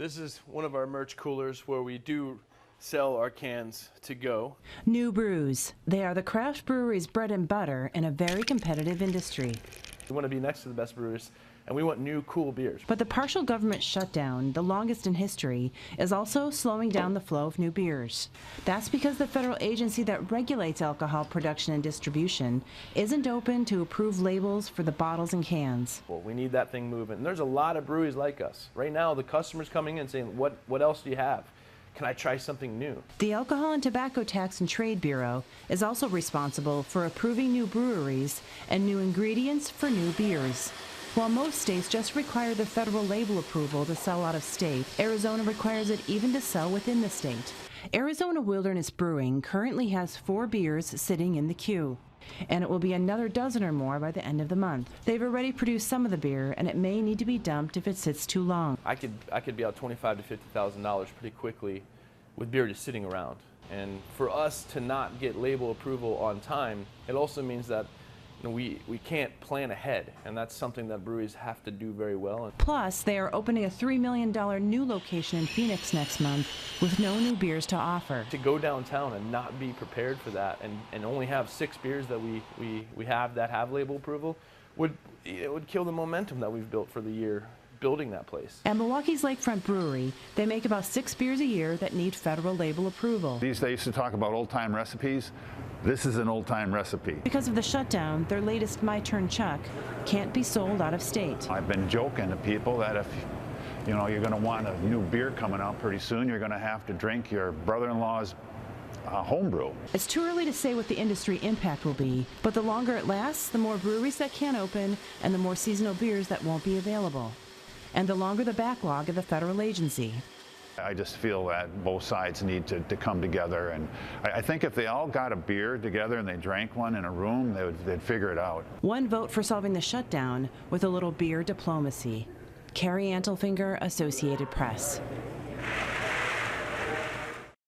This is one of our merch coolers where we do sell our cans to go. New brews. They are the craft brewery's bread and butter in a very competitive industry. We want to be next to the best brewers, and we want new, cool beers. But the partial government shutdown, the longest in history, is also slowing down the flow of new beers. That's because the federal agency that regulates alcohol production and distribution isn't open to approve labels for the bottles and cans. Well, we need that thing moving. And there's a lot of breweries like us. Right now, the customers coming in saying, what else do you have? Can I try something new? The Alcohol and Tobacco Tax and Trade Bureau is also responsible for approving new breweries and new ingredients for new beers. While most states just require the federal label approval to sell out of state, Arizona requires it even to sell within the state. Arizona Wilderness Brewing currently has 4 beers sitting in the queue, and it will be another dozen or more by the end of the month. They've already produced some of the beer, and it may need to be dumped if it sits too long. I could be out $25,000 to $50,000 pretty quickly with beer just sitting around. And for us to not get label approval on time, it also means that we can't plan ahead, and that's something that breweries have to do very well. Plus, they are opening a $3 million new location in Phoenix next month with no new beers to offer. To go downtown and not be prepared for that and only have 6 beers that we have that have label approval would kill the momentum that we've built for the year building that place. At Milwaukee's Lakefront Brewery, they make about 6 beers a year that need federal label approval. They used to talk about old-time recipes. This is an old-time recipe. Because of the shutdown, their latest My Turn Chuck can't be sold out of state. I've been joking to people that if you're going to want a new beer coming out pretty soon, you're going to have to drink your brother-in-law's homebrew. It's too early to say what the industry impact will be, but the longer it lasts, the more breweries that can't open and the more seasonal beers that won't be available. And the longer the backlog of the federal agency. I just feel that both sides need to come together, and I think if they all got a beer together and they drank one in a room, they'd figure it out. One vote for solving the shutdown with a little beer diplomacy. Carrie Antelfinger, Associated Press.